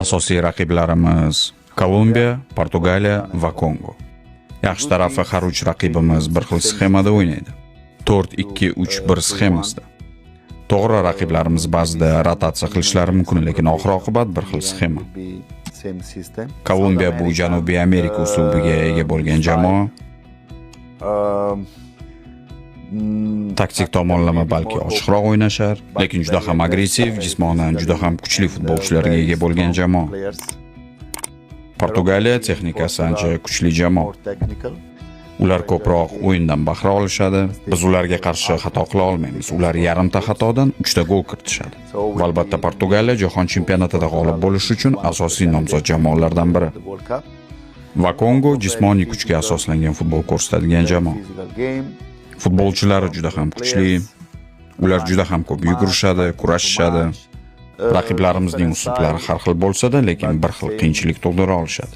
Asosiy raqiblarimiz Kolumbiya, Portugaliya va Kongo. Yaxshi tarafi har uch raqibimiz bir xil sxemada o'ynaydi. 4-2-3-1 sxemasida. To'g'ri, raqiblarimiz ba'zida rotatsiya qilishlari mumkin, lekin oxir-oqibat bir xil sxema. Kolumbiya bu Janubiy Amerika uslubiga ega bo'lgan jamoa. Taktik tomonlama balki ochiqroq o'ynashar, lekin juda ham agressiv, jismonan juda ham kuchli futbolchilarga ega bo'lgan jamoa. Portugaliya texnikasi ancha kuchli jamoa. Ular ko'proq o'yindan bahra olishadi. Biz ularga qarshi xato qila olmaymiz. Ular yarimta xatodan 3 ta gol kiritishadi. Va albatta Portugaliya jahon chempionatida g'olib bo'lish uchun asosiy nomzod jamoalardan biri. Va Kongo jismoniy kuchga asoslangan futbol ko'rsatadigan jamoa. Futbolchilari juda ham kuchli. Ular juda ham ko'p yugurishadi, kurashishadi. Raqiblarimizning uslublari har xil bo'lsa-da, lekin bir xil qiyinchilik tug'dira olishadi.